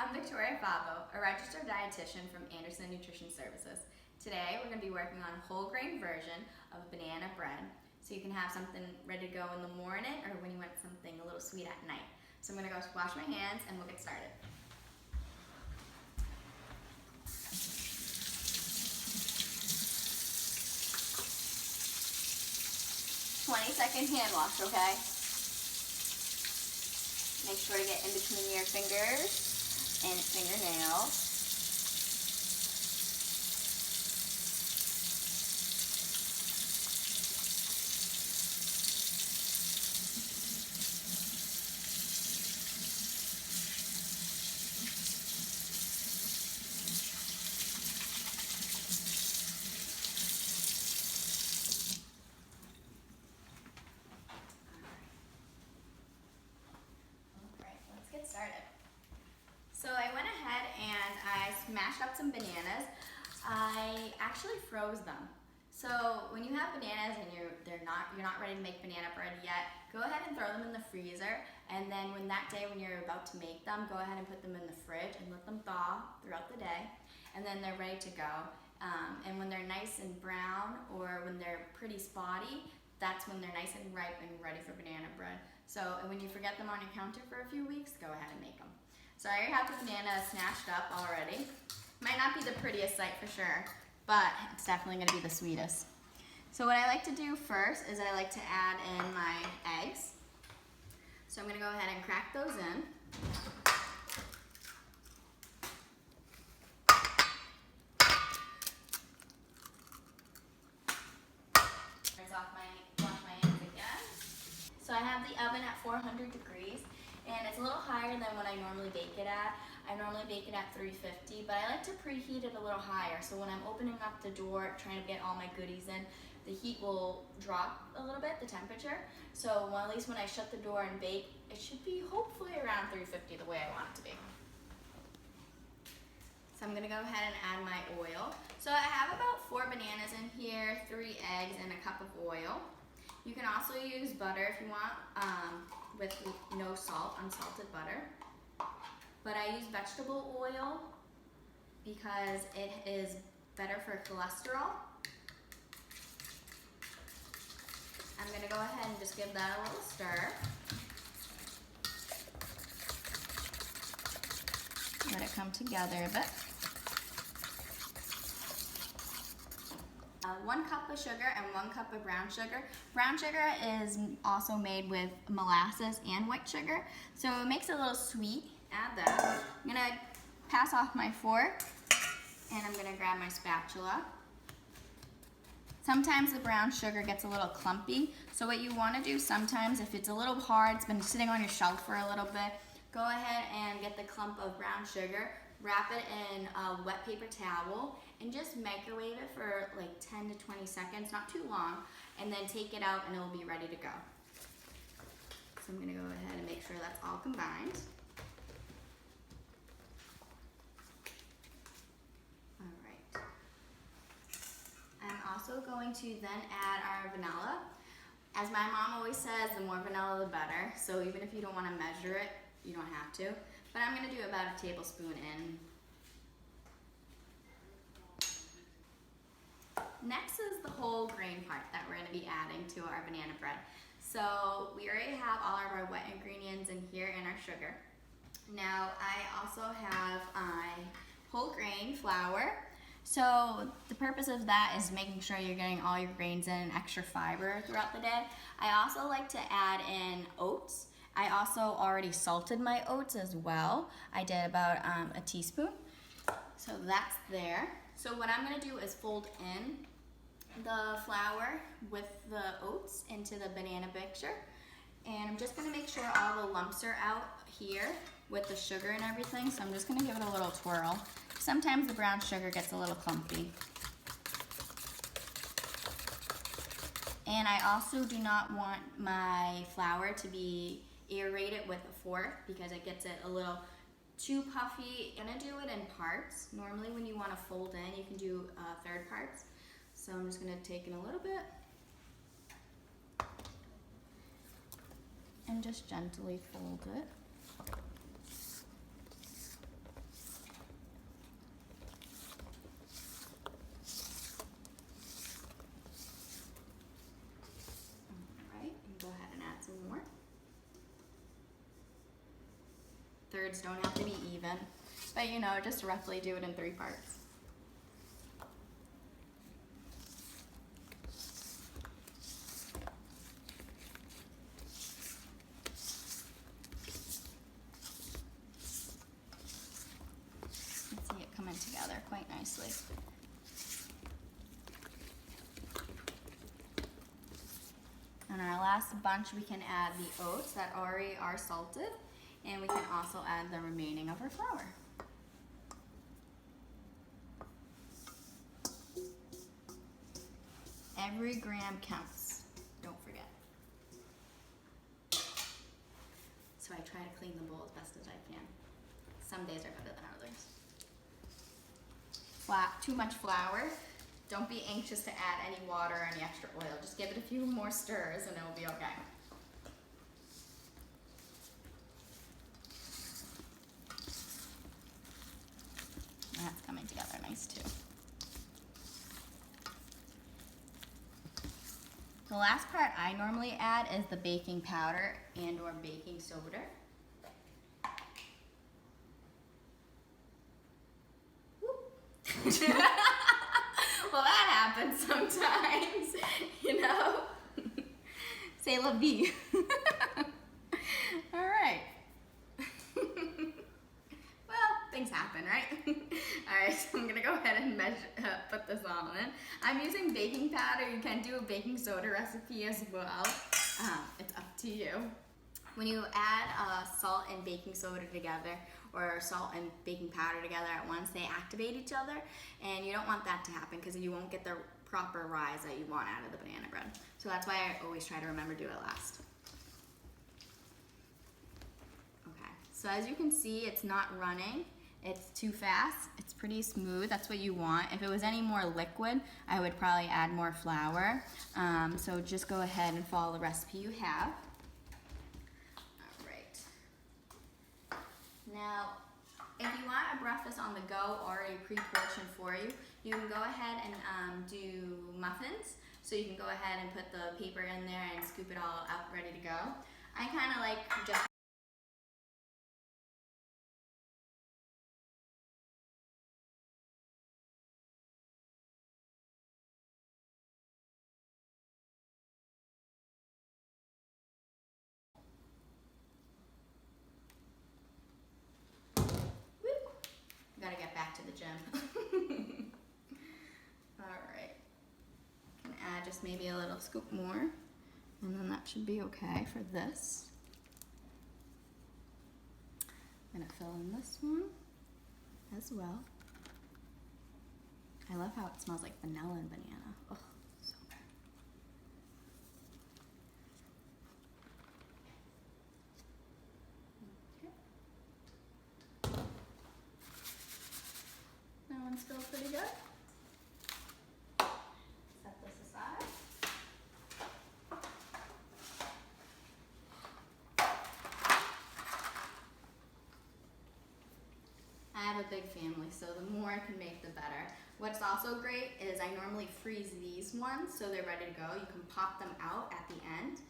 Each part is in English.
I'm Victoria Favo, a registered dietitian from Anderson Nutrition Services. Today we're going to be working on a whole grain version of banana bread, so you can have something ready to go in the morning or when you want something a little sweet at night. So I'm going to go wash my hands and we'll get started. "20-second hand wash, okay? Make sure to get in between your fingers and fingernails. So I went ahead and I smashed up some bananas. I actually froze them. So when you have bananas and you're not ready to make banana bread yet, go ahead and throw them in the freezer. And then when you're about to make them, go ahead and put them in the fridge and let them thaw throughout the day. And then they're ready to go. And when they're nice and brown or when they're pretty spotty, that's when they're nice and ripe and ready for banana bread. So when you forget them on your counter for a few weeks, go ahead and make them. So I already have the banana snatched up already. Might not be the prettiest sight for sure, but it's definitely gonna be the sweetest. So what I like to do first is I like to add in my eggs. So I'm gonna go ahead and crack those in. Wash my hands again. So I have the oven at 400 degrees. And it's a little higher than what I normally bake it at. I normally bake it at 350, but I like to preheat it a little higher. So when I'm opening up the door, trying to get all my goodies in, the heat will drop a little bit, the temperature. So at least when I shut the door and bake, it should be hopefully around 350 the way I want it to be. So I'm gonna go ahead and add my oil. So I have about 4 bananas in here, 3 eggs, and a cup of oil. You can also use butter if you want, with no salt, unsalted butter. But I use vegetable oil because it is better for cholesterol. I'm gonna go ahead and just give that a little stir. Let it come together a bit. 1 cup of sugar and 1 cup of brown sugar. Brown sugar is also made with molasses and white sugar, so it makes it a little sweet. Add that. I'm gonna pass off my fork and I'm gonna grab my spatula. Sometimes the brown sugar gets a little clumpy, so what you wanna do sometimes, if it's a little hard, it's been sitting on your shelf for a little bit, go ahead and get the clump of brown sugar, wrap it in a wet paper towel, and just microwave it for like 10 to 20 seconds, not too long, and then take it out and it will be ready to go. So I'm gonna go ahead and make sure that's all combined. All right. I'm also going to then add our vanilla. As my mom always says, the more vanilla the better, so even if you don't wanna measure it, you don't have to. But I'm gonna do about a tablespoon in. Next is the whole grain part that we're gonna be adding to our banana bread. So we already have all of our wet ingredients in here and our sugar. Now I also have my whole grain flour. So the purpose of that is making sure you're getting all your grains in and extra fiber throughout the day. I also like to add in oats. I also already salted my oats as well. I did about a teaspoon. So that's there. So what I'm gonna do is fold in the flour with the oats into the banana mixture. And I'm just gonna make sure all the lumps are out here with the sugar and everything. So I'm just gonna give it a little twirl. Sometimes the brown sugar gets a little clumpy. And I also do not want my flour to be aerated with a fork because it gets it a little too puffy. I'm gonna do it in parts. Normally when you wanna fold in, you can do third parts. So I'm just gonna take in a little bit and just gently fold it. 2/3, don't have to be even. But you know, just roughly do it in 3 parts. You can see it coming together quite nicely. On our last bunch, we can add the oats that already are salted, and we can also add the remaining of our flour. Every gram counts, don't forget. So I try to clean the bowl as best as I can. Some days are better than others. Too much flour. Don't be anxious to add any water or any extra oil. Just give it a few more stirs and it'll be okay. That's coming together nice too. The last part I normally add is the baking powder and or baking soda. Well, that happens sometimes, you know. C'est la vie. All right. Well, things happen, right? All right, so I'm gonna go ahead and put this on in. I'm using baking powder. You can do a baking soda recipe as well. It's up to you. When you add salt and baking soda together, or salt and baking powder together at once, they activate each other, and you don't want that to happen because you won't get the proper rise that you want out of the banana bread. So that's why I always try to remember to do it last. Okay, so as you can see, it's not running. It's too fast. It's pretty smooth. That's what you want. If it was any more liquid, I would probably add more flour. So just go ahead and follow the recipe you have. Now, if you want a breakfast on the go already pre-portioned for you, you can go ahead and do muffins. So you can go ahead and put the paper in there and scoop it all out ready to go. I kind of like just gotta get back to the gym. Alright. Can add just maybe a little scoop more. And then that should be okay for this. I'm gonna fill in this one as well. I love how it smells like vanilla and banana. Oh, so good. That one's still pretty good. Set this aside. I have a big family, so the more I can make, the better. What's also great is I normally freeze these ones so they're ready to go. You can pop them out at the end,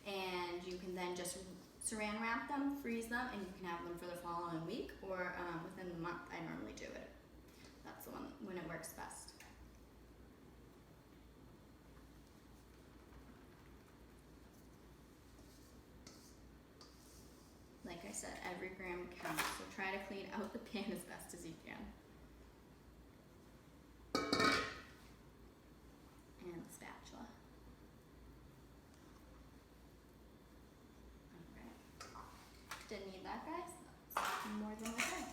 and you can then just saran wrap them, freeze them, and you can have them for the following week or within the month. I normally do it. That's the one when it works best. Like I said, every gram counts, so try to clean out the pan as best as you can. And the spatula. Alright. Didn't need that, guys. That's more than okay.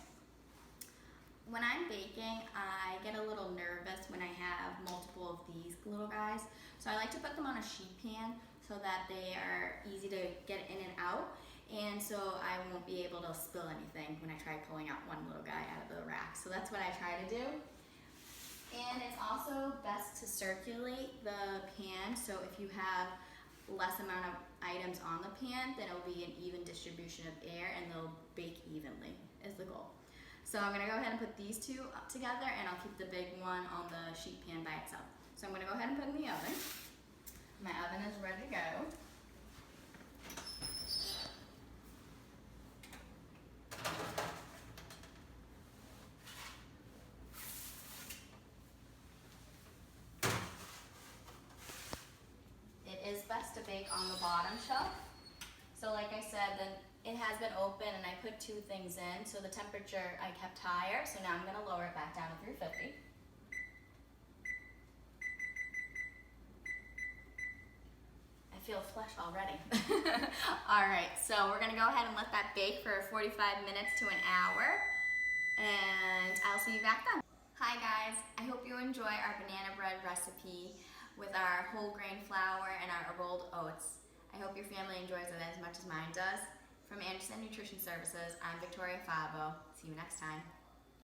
When I'm baking, I get a little nervous when I have multiple of these little guys. So I like to put them on a sheet pan so that they are easy to get in and out. And so I won't be able to spill anything when I try pulling out one little guy out of the rack. So that's what I try to do. And it's also best to circulate the pan. So if you have less amount of items on the pan, then it'll be an even distribution of air and they'll bake evenly is the goal. So I'm gonna go ahead and put these two up together, and I'll keep the big one on the sheet pan by itself. So I'm gonna go ahead and put it in the oven. My oven is ready to go. bake on the bottom shelf. So like I said, then it has been open and I put 2 things in, so the temperature I kept higher, so now I'm gonna lower it back down to 350. I feel flesh already. All right, so we're gonna go ahead and let that bake for 45 minutes to an hour, and I'll see you back then. Hi guys, I hope you enjoy our banana bread recipe with our whole grain flour and our rolled oats. I hope your family enjoys it as much as mine does. From Anderson Nutrition Services, I'm Victoria Fabo. See you next time.